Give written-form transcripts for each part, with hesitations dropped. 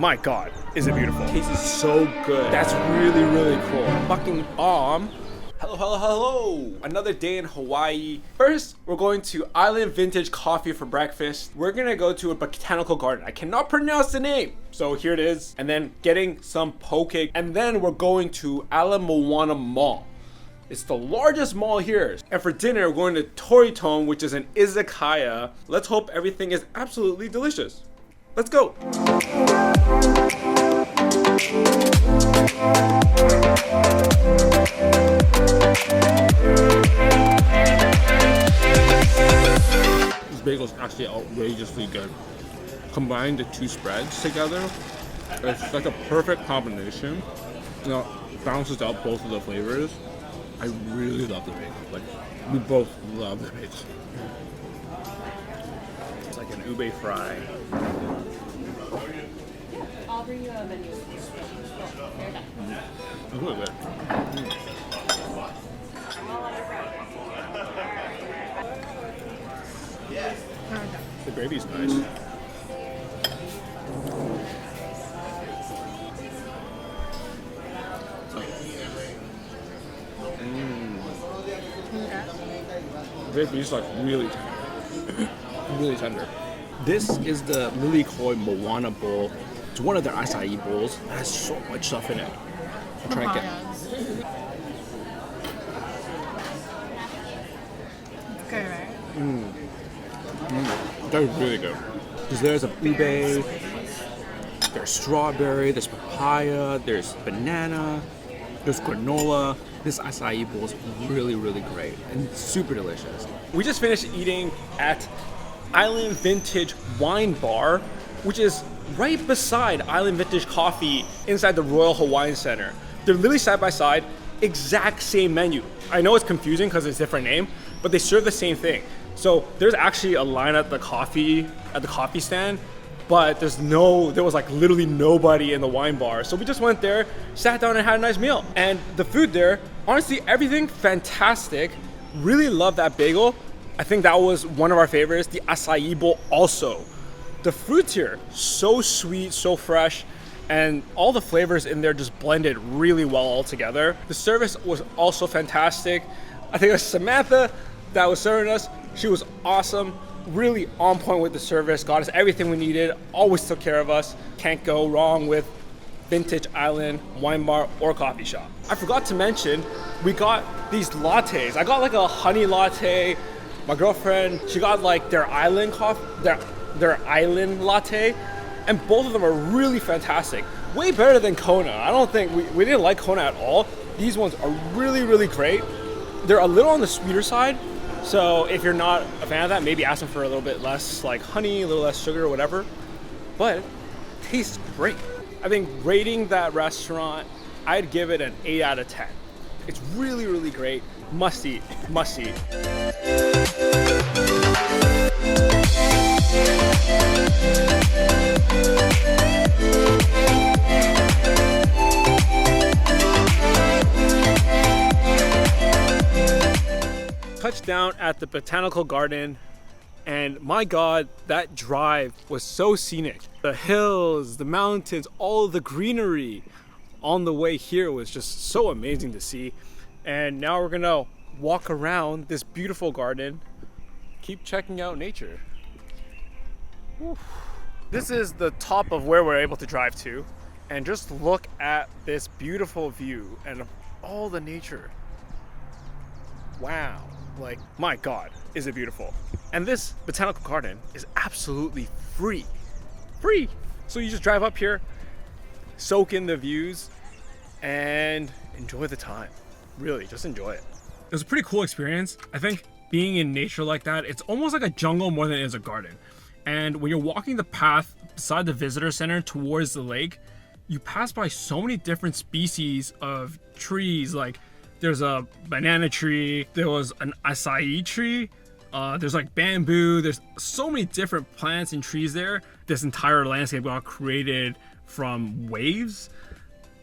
My God, is it beautiful. Tastes so good. That's really, really cool. Fucking Hello, hello, hello! Another day in Hawaii. First, we're going to Island Vintage Coffee for breakfast. We're gonna go to a botanical garden. I cannot pronounce the name, so here it is. And then getting some poke. And then we're going to Ala Moana Mall. It's the largest mall here. And for dinner, we're going to Tori Ton, which is an izakaya. Let's hope everything is absolutely delicious. Let's go! This bagel is actually outrageously good. Combine the two spreads together, it's like a perfect combination. You know, balances out both of the flavors. I really love the bagel. Like, we both love the bagel. It's like an ube fry. I'll bring you a menu. It's really good. The gravy's nice. Gravy's like really tender. Really tender. This is the Lilikoi Moana Bowl. It's one of their acai bowls. It has so much stuff in it. I'll try and get. Good, right? They're really good. Because there's a ube, there's strawberry, there's papaya, there's banana, there's granola. This acai bowl is really, really great and super delicious. We just finished eating at Island Vintage Wine Bar, which is right beside Island Vintage Coffee inside the Royal Hawaiian Center. They're literally side by side, exact same menu. I know it's confusing because it's a different name, but they serve the same thing. So there's actually a line at the coffee stand, but there was like literally nobody in the wine bar. So we just went there, sat down and had a nice meal. And the food there, honestly, everything fantastic. Really love that bagel. I think that was one of our favorites. The acai bowl also. The fruits here, so sweet, so fresh, and all the flavors in there just blended really well all together. The service was also fantastic. I think it was Samantha that was serving us. She was awesome, really on point with the service, got us everything we needed, always took care of us. Can't go wrong with Vintage Island Wine Bar or Coffee Shop. I forgot to mention, we got these lattes. I got like a honey latte. My girlfriend, she got like their island their island latte, and both of them are really fantastic. Way better than Kona. I don't think we didn't like Kona at all. These ones are really, really great. They're a little on the sweeter side, so if you're not a fan of that, maybe ask them for a little bit less like honey, a little less sugar or whatever. But it tastes great. I think rating that restaurant, I'd give it an 8 out of 10. It's really, really great. Must eat, must eat. Touchdown at the Botanical Garden, and my God, that drive was so scenic. The hills, the mountains, all of the greenery on the way here was just so amazing to see. And now we're gonna walk around this beautiful garden, keep checking out nature. Whew. This is the top of where we're able to drive to, and just look at this beautiful view and all the nature. Wow, like, my God, is it beautiful. And this botanical garden is absolutely free. Free! So you just drive up here, soak in the views, and enjoy the time. Really, just enjoy it. It was a pretty cool experience. I think being in nature like that, it's almost like a jungle more than it is a garden. And when you're walking the path beside the visitor center towards the lake, you pass by so many different species of trees. Like, there's a banana tree, there was an acai tree, there's like bamboo, there's so many different plants and trees there. This entire landscape got created from waves,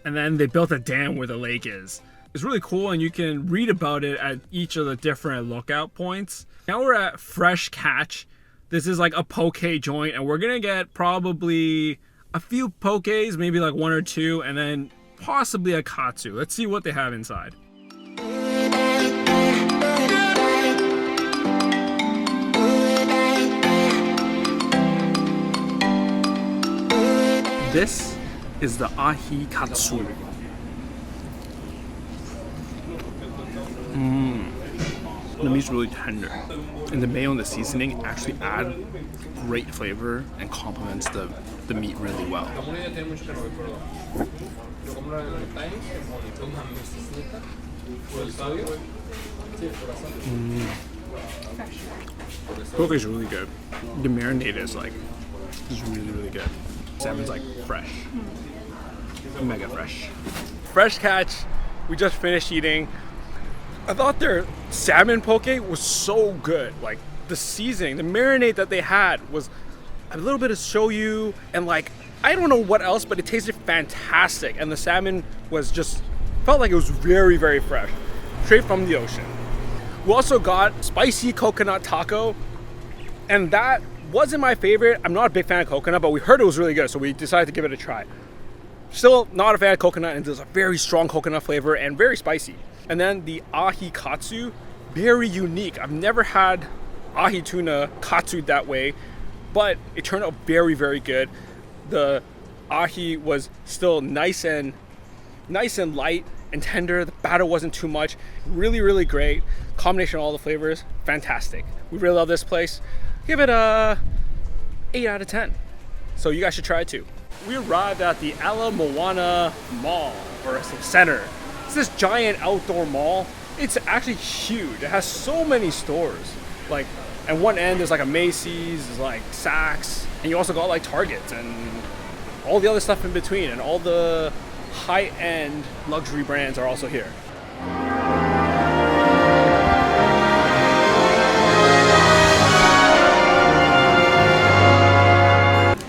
and then they built a dam where the lake is. It's really cool, and you can read about it at each of the different lookout points. Now we're at Fresh Catch. This is like a poke joint, and we're gonna get probably a few pokes, maybe like one or two, and then possibly a katsu. Let's see what they have inside. This is the ahi katsu. The meat's really tender, and the mayo and the seasoning actually add great flavor and complements the meat really well. Poke is really good. The marinade is really good. Salmon's like fresh, mega fresh. Fresh Catch. We just finished eating. I thought their salmon poke was so good. Like the seasoning, the marinade that they had was a little bit of shoyu and like I don't know what else, but it tasted fantastic. And the salmon was just felt like it was very, very fresh, straight from the ocean. We also got spicy coconut taco, and that wasn't my favorite. I'm not a big fan of coconut, but we heard it was really good, so we decided to give it a try. Still not a fan of coconut, and there's a very strong coconut flavor and very spicy. And then the ahi katsu, very unique. I've never had ahi tuna katsu that way, but it turned out very, very good. The ahi was still nice and light and tender. The batter wasn't too much. Really, really great. Combination of all the flavors, fantastic. We really love this place. Give it a 8 out of 10. So you guys should try it too. We arrived at the Ala Moana Mall, or Center. It's this giant outdoor mall. It's actually huge. It has so many stores. Like, at one end there's like a Macy's, there's like Saks, and you also got like Targets and all the other stuff in between, and all the high-end luxury brands are also here.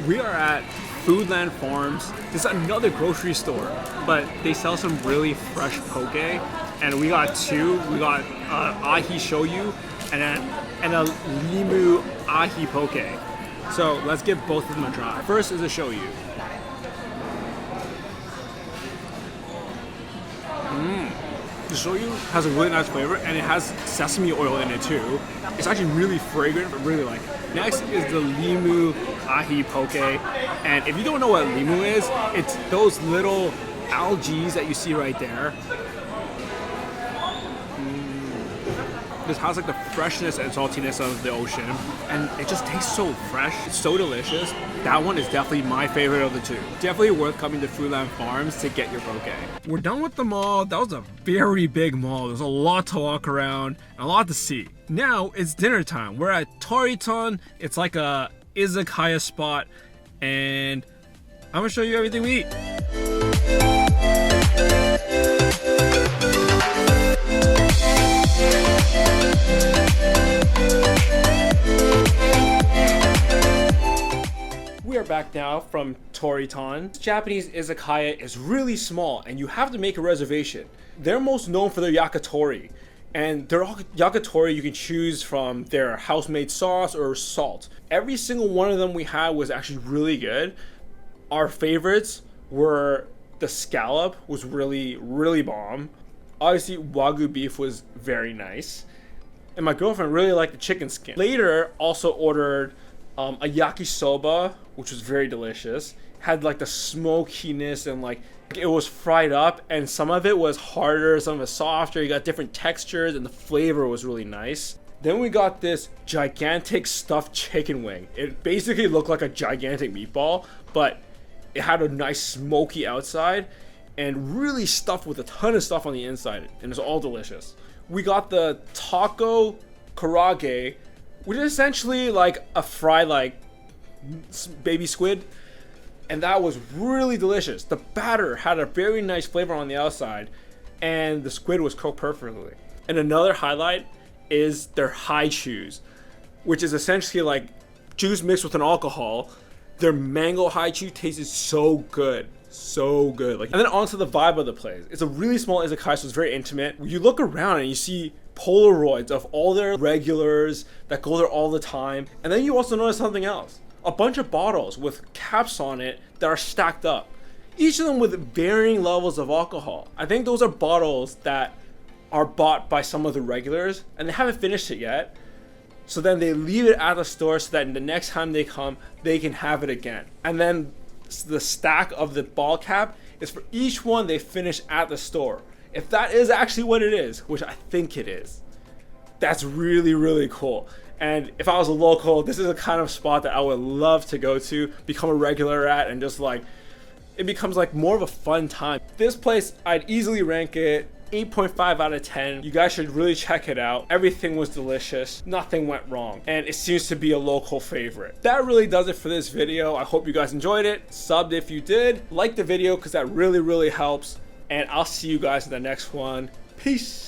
We are at Foodland Farms. This is another grocery store, but they sell some really fresh poke, and we got two. We got ahi shoyu and a limu ahi poke. So let's give both of them a try. First is a shoyu. The shoyu has a really nice flavor, and it has sesame oil in it too. It's actually really fragrant, but really like it. Next is the limu ahi poke, and if you don't know what limu is, it's those little algae that you see right there. This has like the freshness and saltiness of the ocean, and it just tastes so fresh. It's so delicious. That one is definitely my favorite of the two. Definitely worth coming to Foodland Farms to get your poke. We're done with the mall. That was a very big mall. There's a lot to walk around and a lot to see. Now it's dinner time. We're at Tori Ton. It's like a izakaya spot, and I'm gonna show you everything we eat. We are back now from Tori Ton. Japanese izakaya is really small, and you have to make a reservation. They're most known for their yakitori, and their yakitori you can choose from their house-made sauce or salt. Every single one of them we had was actually really good. Our favorites were the scallop was really, really bomb. Obviously, Wagyu beef was very nice. And my girlfriend really liked the chicken skin. Later, also ordered a yakisoba, which was very delicious. Had like the smokiness, and like it was fried up, and some of it was harder, some of it softer. You got different textures, and the flavor was really nice. Then we got this gigantic stuffed chicken wing. It basically looked like a gigantic meatball, but it had a nice smoky outside and really stuffed with a ton of stuff on the inside, and it was all delicious. We got the tako karaage, which is essentially like a fried like baby squid, and that was really delicious. The batter had a very nice flavor on the outside, and the squid was cooked perfectly. And another highlight is their high chews, which is essentially like juice mixed with an alcohol. Their mango high chew tasted so good. So good. Like, and then onto the vibe of the place. It's a really small izakaya, so it's very intimate. You look around and you see Polaroids of all their regulars that go there all the time. And then you also notice something else. a bunch of bottles with caps on it that are stacked up, each of them with varying levels of alcohol. I think those are bottles that are bought by some of the regulars and they haven't finished it yet. So then they leave it at the store so that the next time they come, they can have it again. And then the stack of the bottle cap is for each one they finish at the store. If that is actually what it is, which I think it is, that's really, really cool. And if I was a local, this is a kind of spot that I would love to go to, become a regular at, and just like, it becomes like more of a fun time. This place, I'd easily rank it 8.5 out of 10. You guys should really check it out. Everything was delicious. Nothing went wrong. And it seems to be a local favorite. That really does it for this video. I hope you guys enjoyed it. Subbed if you did. Like the video because that really, really helps. And I'll see you guys in the next one. Peace.